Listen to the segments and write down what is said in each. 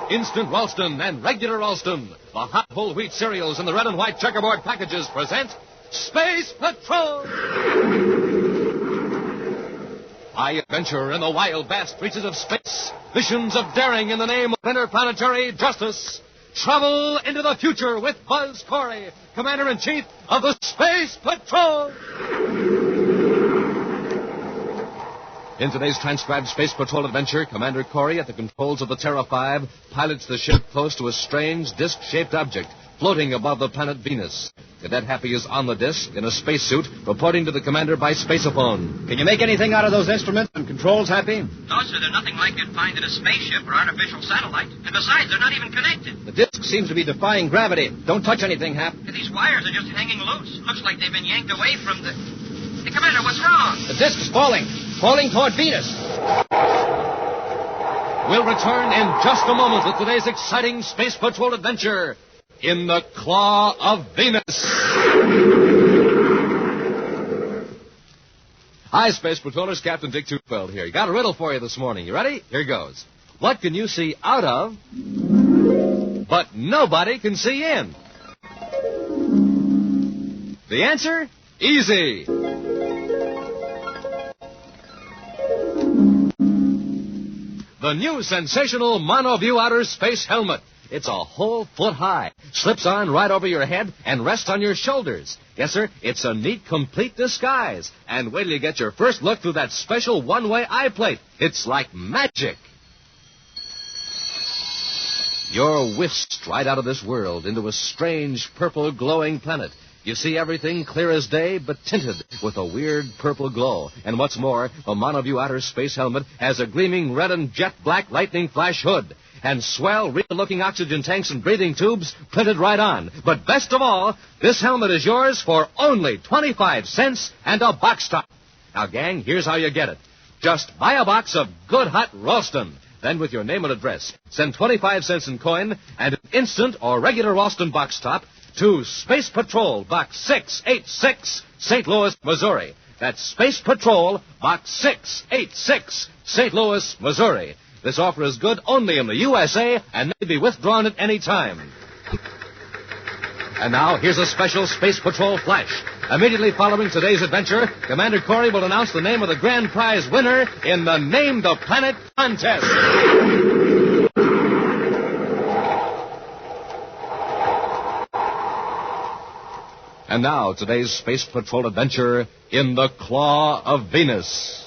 Instant Ralston and Regular Ralston, the hot whole wheat cereals in the red and white checkerboard packages present Space Patrol! High adventure in the wild, vast reaches of space. Missions of daring in the name of interplanetary justice. Travel into the future with Buzz Corey, Commander-in-Chief of the Space Patrol! In today's transcribed Space Patrol adventure, Commander Corey, at the controls of the Terra 5, pilots the ship close to a strange, disc-shaped object floating above the planet Venus. Cadet Happy is on the disc in a spacesuit, reporting to the commander by spaceophone. Can you make anything out of those instruments and controls, Happy? No, sir, they're nothing like you'd find in a spaceship or artificial satellite. And besides, they're not even connected. The disc seems to be defying gravity. Don't touch anything, Hap. These wires are just hanging loose. Looks like they've been yanked away from the... Hey, Commander, what's wrong? The disc is falling. Falling toward Venus. We'll return in just a moment with today's exciting Space Patrol adventure in the Claw of Venus. Hi, Space Patrollers. Captain Dick Tufeld here. Got a riddle for you this morning. You ready? Here goes. What can you see out of, but nobody can see in? The answer? Easy. The new sensational Monoview Outer Space Helmet. It's a whole foot high, slips on right over your head, and rests on your shoulders. Yes, sir, it's a neat, complete disguise. And wait till you get your first look through that special one-way eye plate. It's like magic. You're whisked right out of this world into a strange, purple, glowing planet. You see everything clear as day, but tinted with a weird purple glow. And what's more, the Monoview Outer Space Helmet has a gleaming red and jet black lightning flash hood. And swell, real-looking oxygen tanks and breathing tubes printed right on. But best of all, this helmet is yours for only 25 cents and a box top. Now, gang, here's how you get it. Just buy a box of good hot Ralston. Then, with your name and address, send 25 cents in coin and an instant or regular Ralston box top to Space Patrol, Box 686, St. Louis, Missouri. That's Space Patrol, Box 686, St. Louis, Missouri. This offer is good only in the USA and may be withdrawn at any time. And now, here's a special Space Patrol flash. Immediately following today's adventure, Commander Corey will announce the name of the grand prize winner in the Name the Planet contest. And now, today's Space Patrol adventure in the Claw of Venus.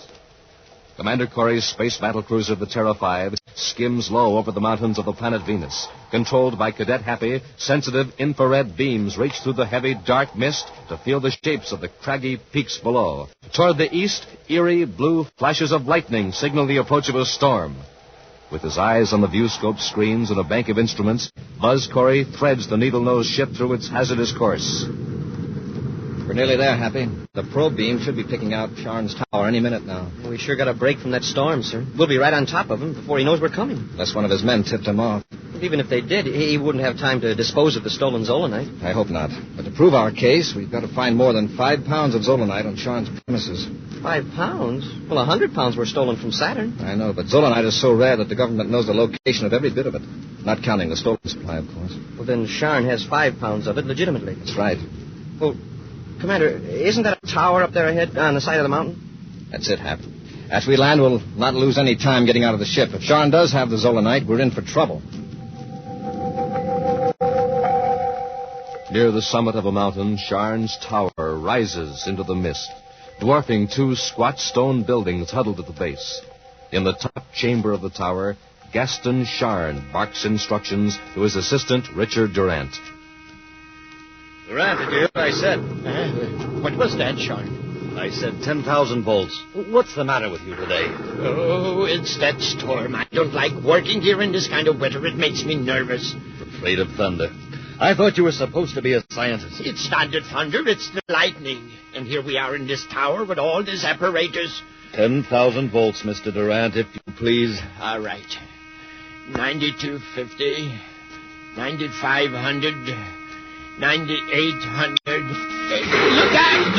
Commander Corey's space battlecruiser, the Terra 5, skims low over the mountains of the planet Venus. Controlled by Cadet Happy, sensitive infrared beams reach through the heavy, dark mist to feel the shapes of the craggy peaks below. Toward the east, eerie blue flashes of lightning signal the approach of a storm. With his eyes on the viewscope screens and a bank of instruments, Buzz Corey threads the needle-nosed ship through its hazardous course. We're nearly there, Happy. The probe beam should be picking out Sharn's tower any minute now. We sure got a break from that storm, sir. We'll be right on top of him before he knows we're coming. Unless one of his men tipped him off. But even if they did, he wouldn't have time to dispose of the stolen zolanite. I hope not. But to prove our case, we've got to find more than 5 pounds of zolanite on Sharn's premises. 5 pounds? Well, 100 pounds were stolen from Saturn. I know, but zolanite is so rare that the government knows the location of every bit of it. Not counting the stolen supply, of course. Well, then Sharn has 5 pounds of it legitimately. That's right. Well, Commander, isn't that a tower up there ahead on the side of the mountain? That's it, Hap. After we land, we'll not lose any time getting out of the ship. If Sharn does have the zolanite, we're in for trouble. Near the summit of a mountain, Sharn's tower rises into the mist, dwarfing 2 squat stone buildings huddled at the base. In the top chamber of the tower, Gaston Sharn barks instructions to his assistant, Richard Durant. Durant, did you hear what I said? What was that, Sharn? I said 10,000 volts. What's the matter with you today? Oh, it's that storm. I don't like working here in this kind of weather. It makes me nervous. Afraid of thunder. I thought you were supposed to be a scientist. It's not the thunder, it's the lightning. And here we are in this tower with all this apparatus. 10,000 volts, Mr. Durant, if you please. All right. 9250, 9500, 9800. Look out!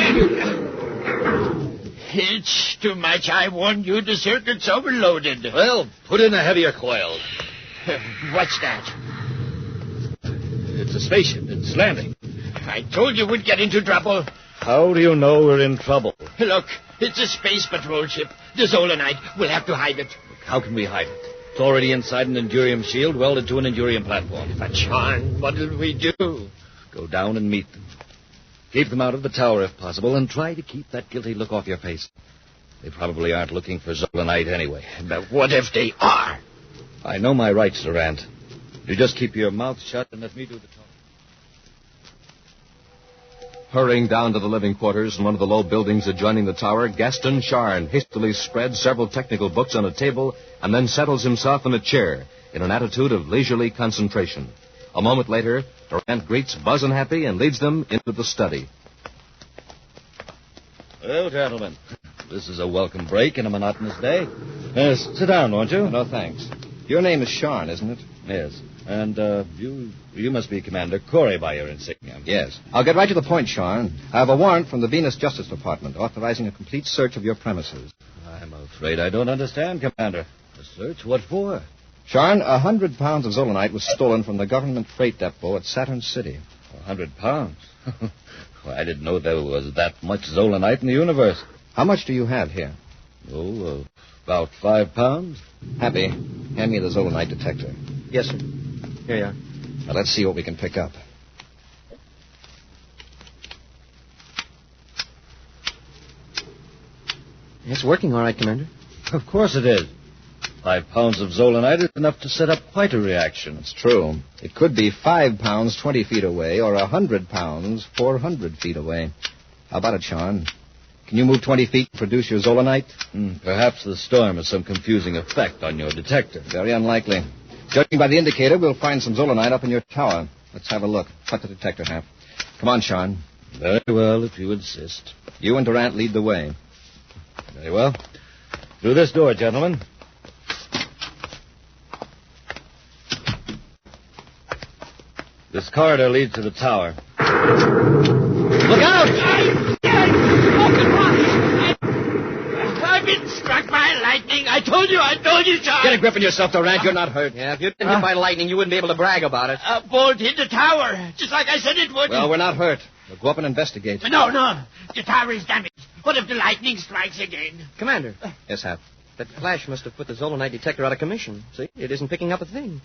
It's too much. I warned you, the circuit's overloaded. Well, put in a heavier coil. What's that? It's a spaceship. It's landing. I told you we'd get into trouble. How do you know we're in trouble? Look, it's a space patrol ship. The Zolanite. We'll have to hide it. How can we hide it? It's already inside an Endurium shield welded to an Endurium platform. But, Sean, what'll we do? Go down and meet them. Keep them out of the tower if possible, and try to keep that guilty look off your face. They probably aren't looking for Zolanite anyway. But what if they are? I know my rights, Durant. You just keep your mouth shut and let me do the talking. Hurrying down to the living quarters in one of the low buildings adjoining the tower, Gaston Charn hastily spreads several technical books on a table and then settles himself in a chair in an attitude of leisurely concentration. A moment later, Durant greets Buzz and Happy and leads them into the study. Well, gentlemen, this is a welcome break in a monotonous day. Yes, sit down, won't you? No, thanks. Your name is Charn, isn't it? Yes. And you must be Commander Corey by your insignia. Yes. I'll get right to the point, Charn. I have a warrant from the Venus Justice Department authorizing a complete search of your premises. I'm afraid I don't understand, Commander. A search? What for? Charn, 100 pounds of Zolanite was stolen from the government freight depot at Saturn City. 100 pounds? Well, I didn't know there was that much Zolanite in the universe. How much do you have here? Oh, about 5 pounds. Happy, hand me the Zolanite detector. Yes, sir. Here you are. Now, let's see what we can pick up. It's working all right, Commander. Of course it is. 5 pounds of Zolanite is enough to set up quite a reaction. It's true. It could be 5 pounds 20 feet away or 100 pounds 400 feet away. How about it, Sean? Can you move 20 feet and produce your Zolanite? Perhaps the storm has some confusing effect on your detector. Very unlikely. Judging by the indicator, we'll find some Zolanite up in your tower. Let's have a look. Cut the detector half. Come on, Sean. Very well, if you insist. You and Durant lead the way. Very well. Through this door, gentlemen. This corridor leads to the tower. Look out! I've been struck by lightning. I told you, Sean. Get a grip on yourself, Durant. You're not hurt. Yeah, if you'd been hit by lightning, you wouldn't be able to brag about it. A bolt hit the tower, just like I said it would. Well, we're not hurt. We'll go up and investigate. No. The tower is damaged. What if the lightning strikes again? Commander, Yes, Hap. that flash must have put the Zolanite detector out of commission. See, it isn't picking up a thing.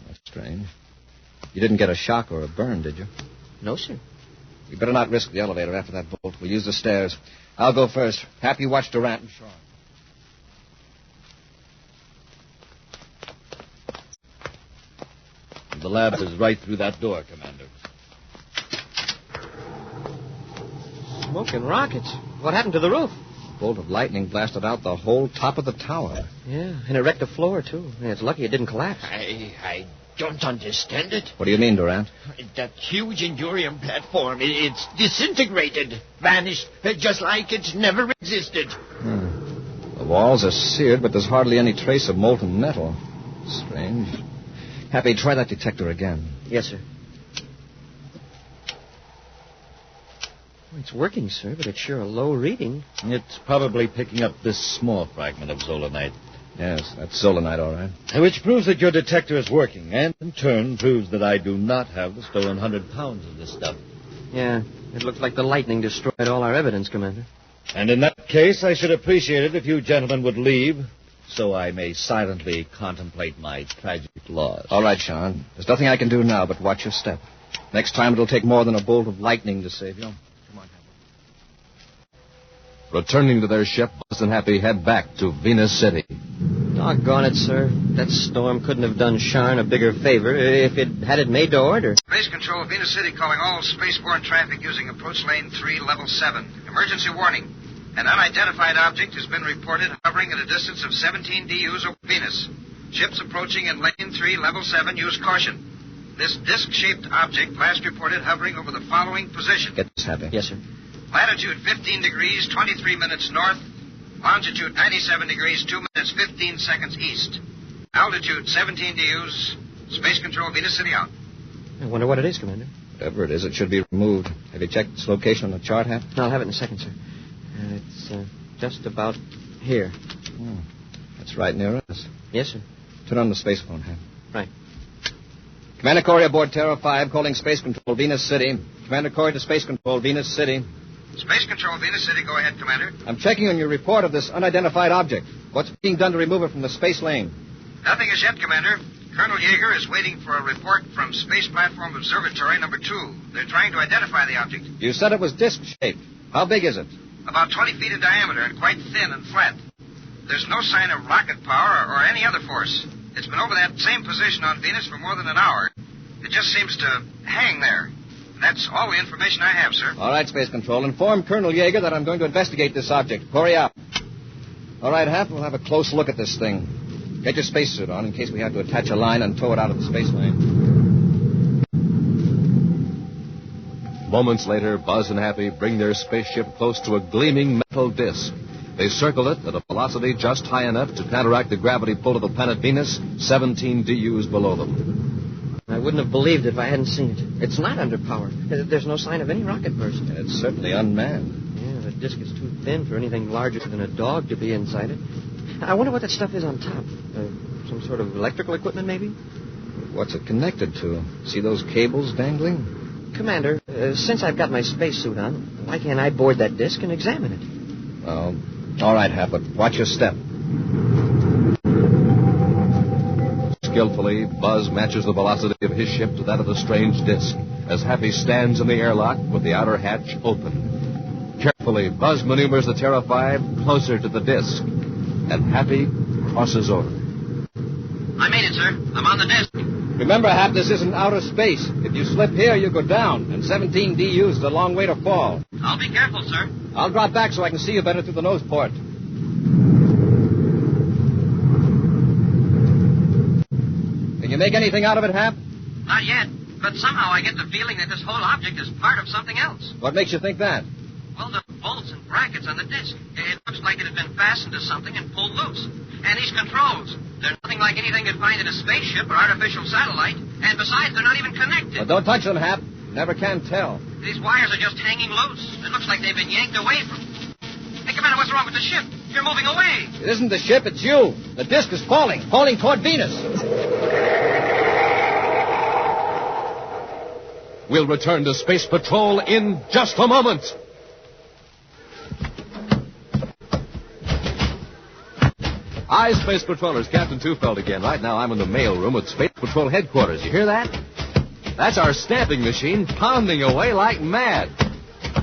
That's strange. You didn't get a shock or a burn, did you? No, sir. You better not risk the elevator after that bolt. We'll use the stairs. I'll go first. Hap, you watch Durant and Sean. The lab is right through that door, Commander. Smoke and rockets. What happened to the roof? A bolt of lightning blasted out the whole top of the tower. Yeah, and it wrecked the floor, too. Yeah, it's lucky it didn't collapse. I don't understand it. What do you mean, Durant? That huge Endurium platform, it's disintegrated, vanished, just like it's never existed. The walls are seared, but there's hardly any trace of molten metal. Strange. Happy, try that detector again. Yes, sir. Well, it's working, sir, but it's sure a low reading. It's probably picking up this small fragment of Zolanite. Yes, that's Zolanite, all right. Which proves that your detector is working, and in turn proves that I do not have the stolen 100 pounds of this stuff. Yeah, it looks like the lightning destroyed all our evidence, Commander. And in that case, I should appreciate it if you gentlemen would leave, so I may silently contemplate my tragic loss. All right, Sean. There's nothing I can do now but watch your step. Next time it'll take more than a bolt of lightning to save you. Come on, Happy. Returning to their ship, Buzz and Happy head back to Venus City. Doggone it, sir. That storm couldn't have done Sharn a bigger favor if it had it made to order. Space Control, Venus City calling all spaceborne traffic using approach lane 3, level 7. Emergency warning. An unidentified object has been reported hovering at a distance of 17 DUs over Venus. Ships approaching in lane 3, level 7, use caution. This disc-shaped object last reported hovering over the following position. Get this, Happy. Yes, sir. Latitude 15 degrees, 23 minutes north. Longitude 97 degrees, 2 minutes, 15 seconds east. Altitude 17 DUs. Space Control, Venus City out. I wonder what it is, Commander. Whatever it is, it should be removed. Have you checked its location on the chart, Hap? I'll have it in a second, sir. It's just about here. That's right near us. Yes, sir. Turn on the space phone, Hap. Right. Commander Corey aboard Terra 5, calling Space Control, Venus City. Commander Corey to Space Control, Venus City. Space Control, Venus City. Go ahead, Commander. I'm checking on your report of this unidentified object. What's being done to remove it from the space lane? Nothing as yet, Commander. Colonel Yeager is waiting for a report from Space Platform Observatory number 2. They're trying to identify the object. You said it was disc-shaped. How big is it? About 20 feet in diameter and quite thin and flat. There's no sign of rocket power or any other force. It's been over that same position on Venus for more than an hour. It just seems to hang there. That's all the information I have, sir. All right, Space Control. Inform Colonel Yeager that I'm going to investigate this object. Corey out. All right, Hap, we'll have a close look at this thing. Get your spacesuit on in case we have to attach a line and tow it out of the space lane. Moments later, Buzz and Happy bring their spaceship close to a gleaming metal disk. They circle it at a velocity just high enough to counteract the gravity pull of the planet Venus, 17 DUs below them. I wouldn't have believed it if I hadn't seen it. It's not underpowered. There's no sign of any rocket burst. And it's certainly unmanned. Yeah, the disk is too thin for anything larger than a dog to be inside it. I wonder what that stuff is on top. Some sort of electrical equipment, maybe? What's it connected to? See those cables dangling? Commander, since I've got my spacesuit on, why can't I board that disk and examine it? Oh, all right, Hap, but watch your step. Skillfully, Buzz matches the velocity of his ship to that of the strange disk as Happy stands in the airlock with the outer hatch open. Carefully, Buzz maneuvers the Terra 5 closer to the disk, and Happy crosses over. I made it, sir. I'm on the disk. Remember, Hap, this isn't outer space. If you slip here, you go down, and 17 DUs is a long way to fall. I'll be careful, sir. I'll drop back so I can see you better through the nose port. Can you make anything out of it, Hap? Not yet, but somehow I get the feeling that this whole object is part of something else. What makes you think that? Well, the bolts and brackets on the disc. It looks like it had been fastened to something and pulled loose. And these controls, they're nothing like anything you'd find in a spaceship or artificial satellite. And besides, they're not even connected. Well, don't touch them, Hap. Never can tell. These wires are just hanging loose. It looks like they've been yanked away from... Hey, Commander, what's wrong with the ship? You're moving away. It isn't the ship, it's you. The disc is falling toward Venus. We'll return to Space Patrol in just a moment. Hi, Space Patrollers. Captain Tufeld again. Right now, I'm in the mail room at Space Patrol headquarters. You hear that? That's our stamping machine pounding away like mad.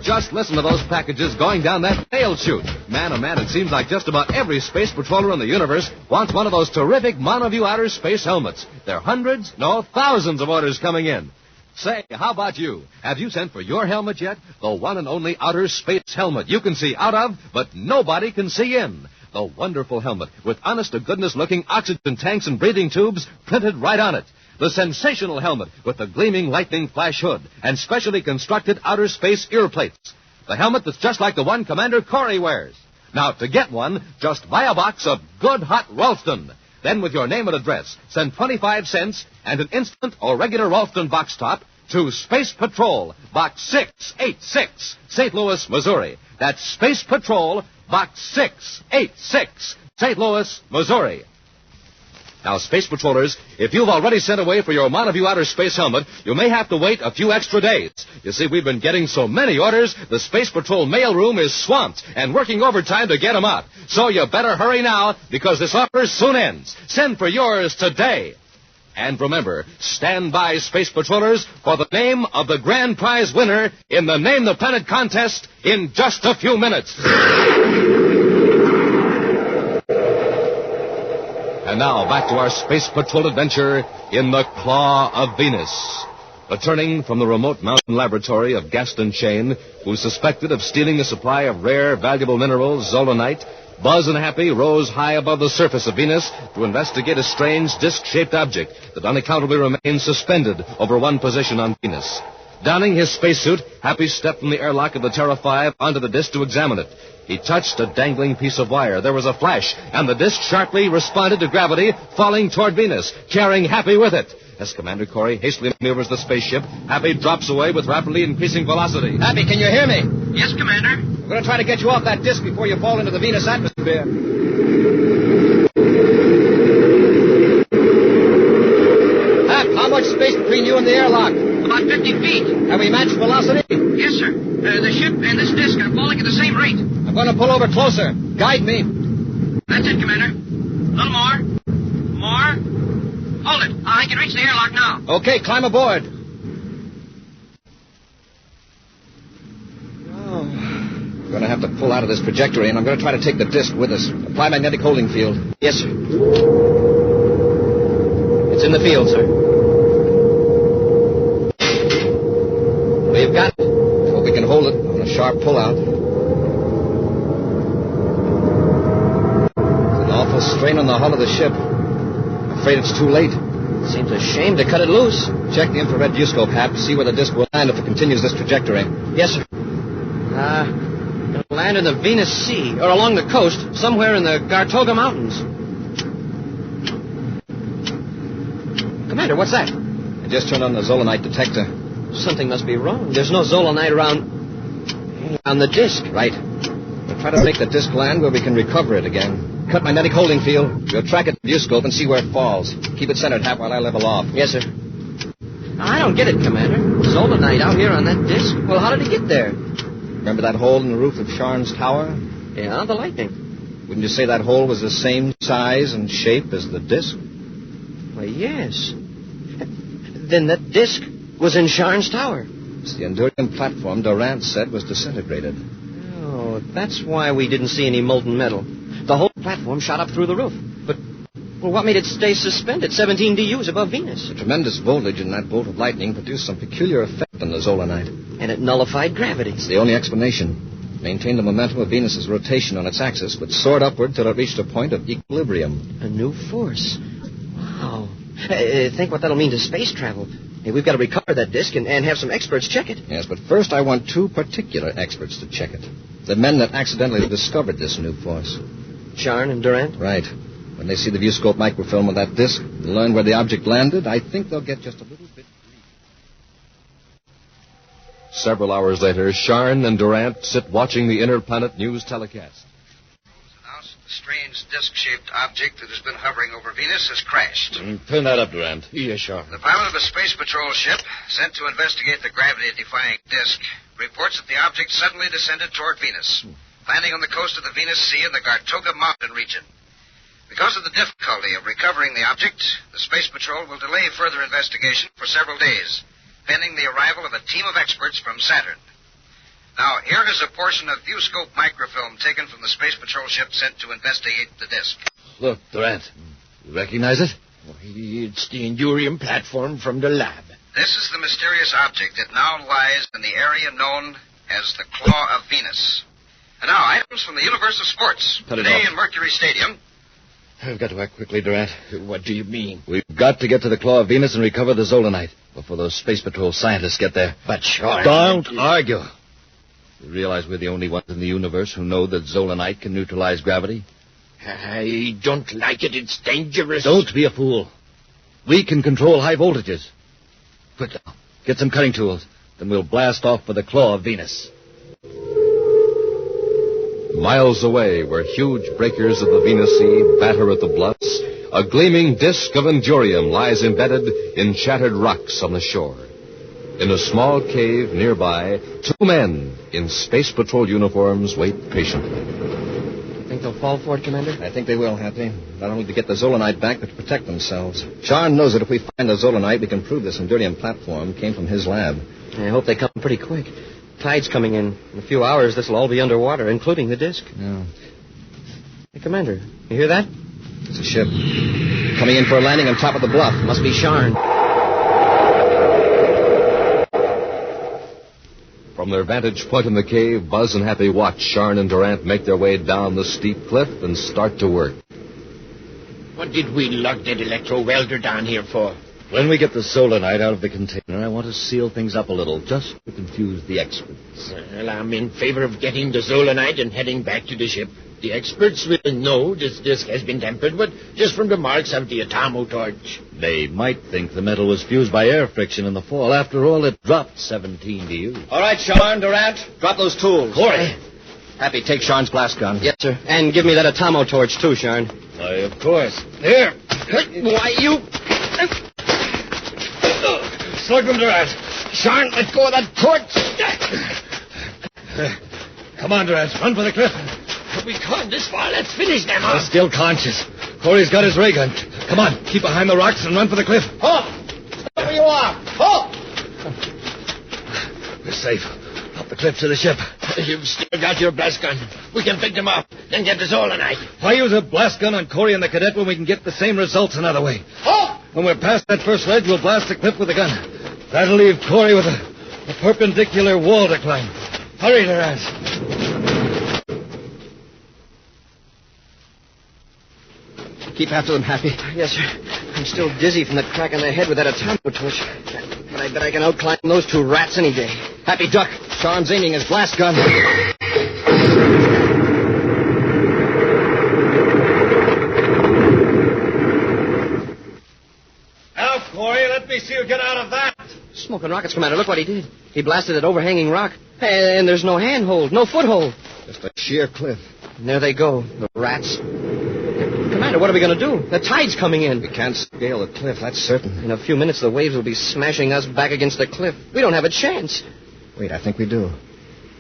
Just listen to those packages going down that mail chute. Man, oh man, it seems like just about every space patroller in the universe wants one of those terrific monoview outer space helmets. There are hundreds, no, thousands of orders coming in. Say, how about you? Have you sent for your helmet yet? The one and only outer space helmet you can see out of, but nobody can see in. The wonderful helmet with honest-to-goodness looking oxygen tanks and breathing tubes printed right on it. The sensational helmet with the gleaming lightning flash hood and specially constructed outer space ear plates. The helmet that's just like the one Commander Corey wears. Now, to get one, just buy a box of good hot Ralston. Then, with your name and address, send 25 cents and an instant or regular Ralston box top to Space Patrol, Box 686, St. Louis, Missouri. That's Space Patrol, Box 686, St. Louis, Missouri. Now, Space Patrollers, if you've already sent away for your monoview outer space helmet, you may have to wait a few extra days. You see, we've been getting so many orders, the Space Patrol mailroom is swamped and working overtime to get them out. So you better hurry now, because this offer soon ends. Send for yours today. And remember, stand by, Space Patrollers, for the name of the grand prize winner in the Name the Planet contest in just a few minutes. And now, back to our Space Patrol adventure in the Claw of Venus. Returning from the remote mountain laboratory of Gaston Shane, who's suspected of stealing a supply of rare, valuable minerals, zolanite, Buzz and Happy rose high above the surface of Venus to investigate a strange disc-shaped object that unaccountably remains suspended over one position on Venus. Donning his spacesuit, Happy stepped from the airlock of the Terra 5 onto the disc to examine it. He touched a dangling piece of wire. There was a flash, and the disc sharply responded to gravity, falling toward Venus, carrying Happy with it. As Commander Corey hastily maneuvers the spaceship, Happy drops away with rapidly increasing velocity. Happy, can you hear me? Yes, Commander. We're going to try to get you off that disc before you fall into the Venus atmosphere. space between you and the airlock? About 50 feet. Have we matched velocity? Yes, sir. The ship and this disc are falling at the same rate. I'm going to pull over closer. Guide me. That's it, Commander. A little more. More. Hold it. I can reach the airlock now. Okay, climb aboard. We're going to have to pull out of this trajectory, and I'm going to try to take the disc with us. Apply magnetic holding field. Yes, sir. It's in the field, sir. We've got it. Hope we can hold it on a sharp pull-out. It's an awful strain on the hull of the ship. I'm afraid it's too late. Seems a shame to cut it loose. Check the infrared viewscope, Hap, to see where the disc will land if it continues this trajectory. Yes, sir. It'll land in the Venus Sea, or along the coast, somewhere in the Gartoga Mountains. Commander, what's that? I just turned on the Zolanite detector. Something must be wrong. There's no Zolanite around the disc. Right. We'll try to make the disc land where we can recover it again. Cut magnetic holding field. We'll track it to the viewscope and see where it falls. Keep it centered, Hap, while I level off. Yes, sir. I don't get it, Commander. Zolanite out here on that disc? Well, how did he get there? Remember that hole in the roof of Sharn's tower? Yeah, the lightning. Wouldn't you say that hole was the same size and shape as the disc? Why, yes. Then that disc was in Sharn's tower. It's the Endurian platform Durant said was disintegrated. Oh, that's why we didn't see any molten metal. The whole platform shot up through the roof. But, well, what made it stay suspended 17 DUs above Venus? The tremendous voltage in that bolt of lightning produced some peculiar effect on the Zolanite. And it nullified gravity. It's the only explanation. It maintained the momentum of Venus's rotation on its axis, but soared upward till it reached a point of equilibrium. A new force. Wow. Think what that'll mean to space travel. Hey, we've got to recover that disk and have some experts check it. Yes, but first I want two particular experts to check it. The men that accidentally discovered this new force. Sharn and Durant? Right. When they see the viewscope microfilm of that disk and learn where the object landed, I think they'll get just a little bit. Several hours later, Sharn and Durant sit watching the Interplanet News telecast. Announced the strange disc-shaped object that has been hovering over Venus has crashed. Turn that up, Durant. Yes, sure. The pilot of a space patrol ship sent to investigate the gravity-defying disc reports that the object suddenly descended toward Venus, landing on the coast of the Venus Sea in the Gartoga Mountain region. Because of the difficulty of recovering the object, the Space Patrol will delay further investigation for several days, pending the arrival of a team of experts from Saturn. Now, here is a portion of viewscope microfilm taken from the Space Patrol ship sent to investigate the disk. Look, Durant. You recognize it? It's the Endurium platform from the lab. This is the mysterious object that now lies in the area known as the Claw of Venus. And now, items from the universe of sports. Cut it Today off. in Mercury Stadium. We've got to act quickly, Durant. What do you mean? We've got to get to the Claw of Venus and recover the Zolanite before those Space Patrol scientists get there. But sure. Don't argue. You realize we're the only ones in the universe who know that Zolanite can neutralize gravity? I don't like it. It's dangerous. Don't be a fool. We can control high voltages. Quick now. Get some cutting tools. Then we'll blast off for the Claw of Venus. Miles away, where huge breakers of the Venus Sea batter at the bluffs, a gleaming disk of Endurium lies embedded in shattered rocks on the shore. In a small cave nearby, two men in Space Patrol uniforms wait patiently. Think they'll fall for it, Commander? I think they will, Happy. Not only to get the Zolanite back, but to protect themselves. Sharn knows that if we find the Zolanite, we can prove this Endurium platform came from his lab. I hope they come pretty quick. Tide's coming in. In a few hours, this will all be underwater, including the disc. Yeah. Hey, Commander, you hear that? It's a ship. Coming in for a landing on top of the bluff. Must be Sharn. From their vantage point in the cave, Buzz and Happy watch Sharn and Durant make their way down the steep cliff and start to work. What did we lug that electro-welder down here for? When we get the Zolanite out of the container, I want to seal things up a little, just to confuse the experts. Well, I'm in favor of getting the Zolanite and heading back to the ship. The experts will know this disc has been tempered, but just from the marks of the atomo-torch. They might think the metal was fused by air friction in the fall. After all, it dropped 17 DU. All right, Sharn, Durant, drop those tools. Corey! Happy, take Sharn's blast gun. Yes, sir. And give me that atomo torch, too, Sharn. Why, of course. Here. Why, you... slug them to that. Sharn, let go of that torch. Come on, Durant. Run for the cliff. We come this far. Let's finish them They're off. still conscious. Corey's got his ray gun. Come on, keep behind the rocks and run for the cliff. Halt! Stop where you are. Halt! We're safe. Up the cliff to the ship. You've still got your blast gun. We can pick them up, then get the Zolanite. Why use a blast gun on Corey and the cadet when we can get the same results another way? Halt! When we're past that first ledge, we'll blast the cliff with the gun. That'll leave Corey with a perpendicular wall to climb. Hurry, Durant. Keep after them, Happy. Yes, sir. I'm still dizzy from that crack on the head with that atomic torch. But I bet I can outclimb those two rats any day. Happy, duck. Sharn's aiming his blast gun. Now, Corey, let me see you get out of that. Smoking rockets, Commander. Look what he did. He blasted that overhanging rock. And there's no handhold, no foothold. Just a sheer cliff. And there they go, the rats. Commander, what are we going to do? The tide's coming in. We can't scale the cliff, that's certain. In a few minutes, the waves will be smashing us back against the cliff. We don't have a chance. Wait, I think we do.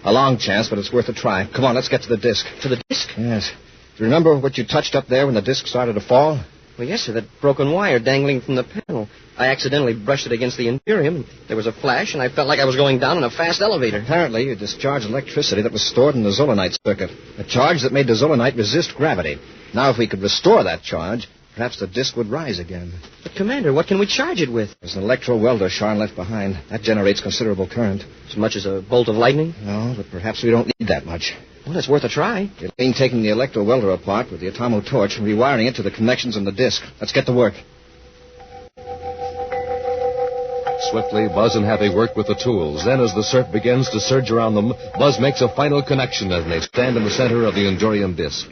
A long chance, but it's worth a try. Come on, let's get to the disc. To the disc? Yes. Do you remember what you touched up there when the disc started to fall? Well, yes, sir, that broken wire dangling from the panel. I accidentally brushed it against the Imperium. There was a flash, and I felt like I was going down in a fast elevator. Apparently, you discharged electricity that was stored in the Zolanite circuit. A charge that made the Zolanite resist gravity. Now, if we could restore that charge, perhaps the disc would rise again. But, Commander, what can we charge it with? There's an electro-welder Sharn left behind. That generates considerable current. As much as a bolt of lightning? No, but perhaps we don't need that much. Well, it's worth a try. It'll mean taking the electro-welder apart with the atomo torch and rewiring it to the connections in the disc. Let's get to work. Swiftly, Buzz and Happy work with the tools. Then, as the surf begins to surge around them, Buzz makes a final connection as they stand in the center of the Endurium disc.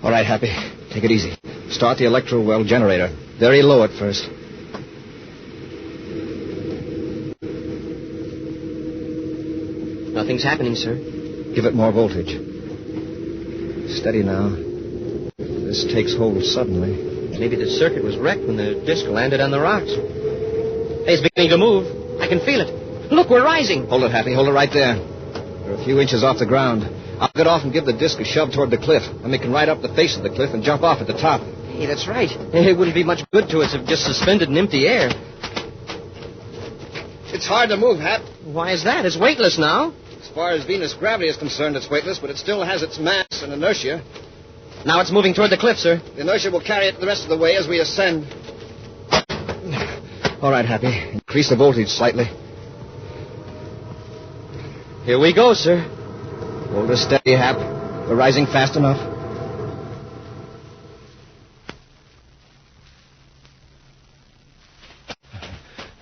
All right, Happy. Take it easy. Start the electro-well generator. Very low at first. Nothing's happening, sir. Give it more voltage. Steady now. This takes hold suddenly. Maybe the circuit was wrecked when the disc landed on the rocks. Hey, it's beginning to move. I can feel it. Look, we're rising. Hold it, Happy. Hold it right there. We're a few inches off the ground. I'll get off and give the disc a shove toward the cliff. Then we can ride up the face of the cliff and jump off at the top. Hey, that's right. It wouldn't be much good to us if just suspended in empty air. It's hard to move, Hap. Why is that? It's weightless now. As far as Venus gravity is concerned, it's weightless, but it still has its mass and inertia. Now it's moving toward the cliff, sir. The inertia will carry it the rest of the way as we ascend. All right, Happy. Increase the voltage slightly. Here we go, sir. Hold her steady, Hap. We're rising fast enough.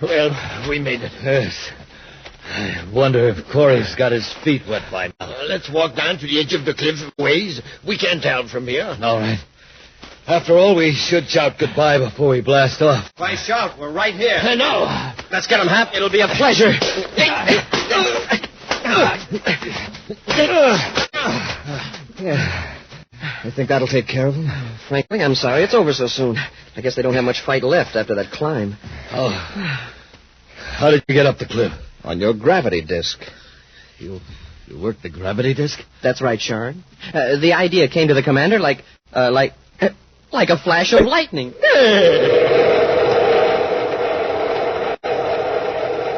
Well, we made it. Yes. I wonder if Corey's got his feet wet by now. Let's walk down to the edge of the cliff a ways. We can't tell from here. All right. After all, we should shout goodbye before we blast off. Why shout? We're right here. I know. Let's get him, Hap. It'll be a pleasure. Yeah. I think that'll take care of him. Frankly, I'm sorry it's over so soon. I guess they don't have much fight left after that climb. Oh. How did you get up the cliff? On your gravity disc. You worked the gravity disc? That's right, Sharn. The idea came to the commander like a flash of lightning.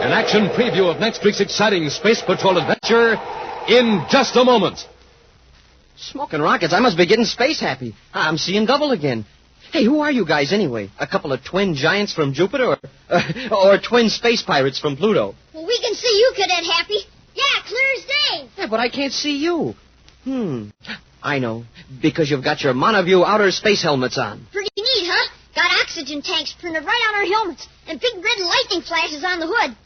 An action preview of next week's exciting Space Patrol adventure in just a moment. Smoking rockets, I must be getting space happy. I'm seeing double again. Hey, who are you guys anyway? A couple of twin giants from Jupiter or twin space pirates from Pluto? Well, we can see you, Cadet Happy. Yeah, clear as day. Yeah, but I can't see you. I know. Because you've got your Monoview outer space helmets on. Pretty neat, huh? Got oxygen tanks printed right on our helmets and big red lightning flashes on the hood.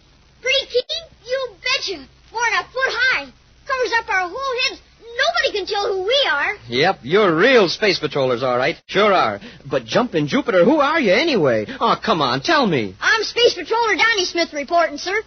Pretty keen? You betcha. More than a foot high. Covers up our whole heads. Nobody can tell who we are. Yep, you're real space patrollers, all right. Sure are. But jumping Jupiter, who are you anyway? Oh, come on, tell me. I'm Space Patroller Donnie Smith reporting, sir.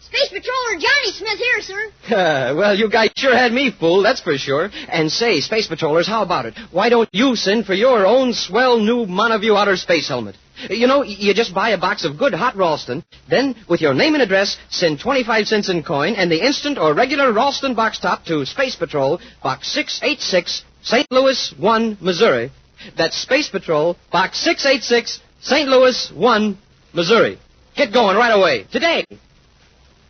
Space Patroller Johnny Smith here, sir. Well, you guys sure had me fooled, that's for sure. And say, Space Patrollers, how about it? Why don't you send for your own swell new Monoview outer space helmet? You know, you just buy a box of good hot Ralston, then, with your name and address, send 25 cents in coin and the instant or regular Ralston box top to Space Patrol, Box 686, St. Louis 1, Missouri. That's Space Patrol, Box 686, St. Louis 1, Missouri. Get going right away, today.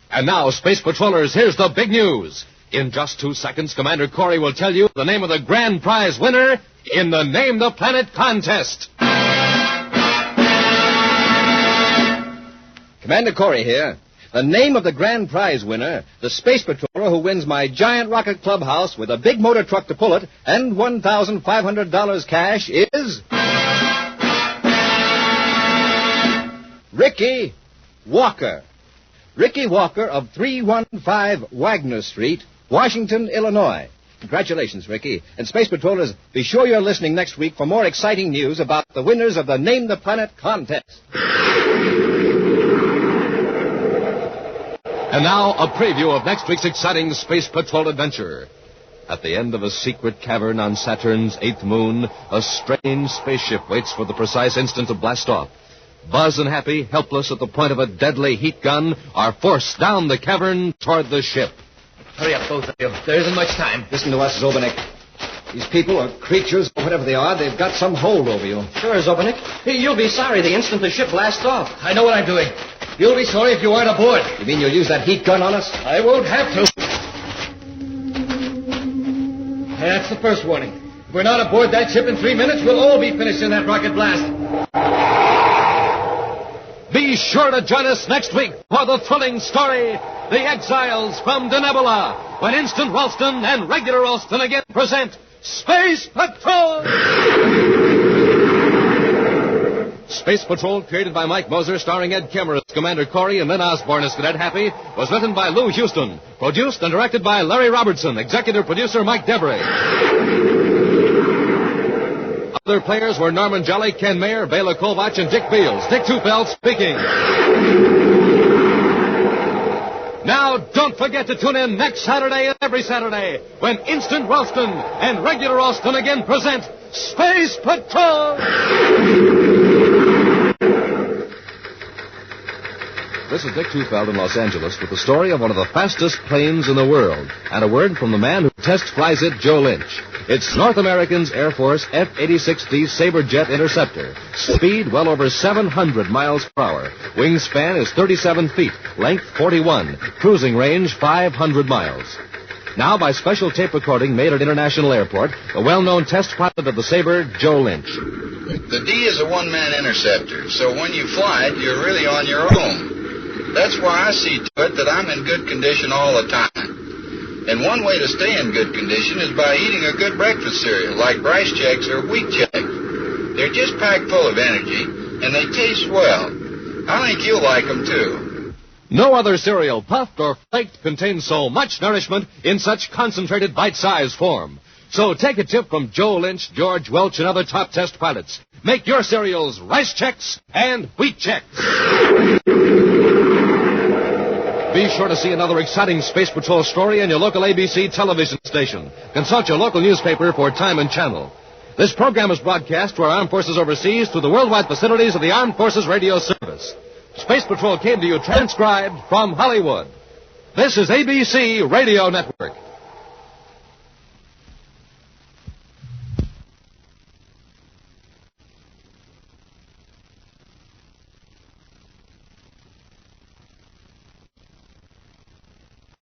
And now, Space Patrollers, here's the big news. In just 2 seconds, Commander Corey will tell you the name of the grand prize winner in the Name the Planet contest. Commander Corey here. The name of the grand prize winner, the Space Patroller who wins my giant rocket clubhouse with a big motor truck to pull it and $1,500 cash is... Ricky Walker. Ricky Walker of 315 Wagner Street, Washington, Illinois. Congratulations, Ricky. And Space Patrollers, be sure you're listening next week for more exciting news about the winners of the Name the Planet contest. And now, a preview of next week's exciting Space Patrol adventure. At the end of a secret cavern on Saturn's 8th moon, a strange spaceship waits for the precise instant to blast off. Buzz and Happy, helpless at the point of a deadly heat gun, are forced down the cavern toward the ship. Hurry up, both of you. There isn't much time. Listen to us, Zobanek. These people or creatures, or whatever they are, they've got some hold over you. Sure, Zobanek. You'll be sorry the instant the ship blasts off. I know what I'm doing. You'll be sorry if you aren't aboard. You mean you'll use that heat gun on us? I won't have to. That's the first warning. If we're not aboard that ship in 3 minutes, we'll all be finished in that rocket blast. Be sure to join us next week for the thrilling story, The Exiles from Denebola, when Instant Ralston and Regular Ralston again present Space Patrol! Space Patrol, created by Mike Moser, starring Ed Kemmer as Commander Corey and Lynn Osborne as Cadet Happy, was written by Lou Houston, produced and directed by Larry Robertson, executive producer Mike Debray. Other players were Norman Jelly, Ken Mayer, Bela Kolvach, and Dick Beals. Dick Tufeld speaking. Now, don't forget to tune in next Saturday and every Saturday when Instant Ralston and Regular Ralston again present Space Patrol! This is Dick Tufeld in Los Angeles with the story of one of the fastest planes in the world and a word from the man who test flies it, Joe Lynch. It's North American's Air Force F-86D Sabre Jet Interceptor. Speed well over 700 miles per hour. Wingspan is 37 feet. Length 41. Cruising range 500 miles. Now, by special tape recording made at International Airport, the well-known test pilot of the Sabre, Joe Lynch. The D is a one-man interceptor, so when you fly it, you're really on your own. That's why I see to it that I'm in good condition all the time. And one way to stay in good condition is by eating a good breakfast cereal, like Rice Chex or Wheat Chex. They're just packed full of energy, and they taste well. I think you'll like them, too. No other cereal, puffed or flaked, contains so much nourishment in such concentrated bite-sized form. So take a tip from Joe Lynch, George Welch, and other top test pilots. Make your cereals Rice Chex and Wheat Chex. Be sure to see another exciting Space Patrol story in your local ABC television station. Consult your local newspaper for time and channel. This program is broadcast to our armed forces overseas through the worldwide facilities of the Armed Forces Radio Service. Space Patrol came to you transcribed from Hollywood. This is ABC Radio Network.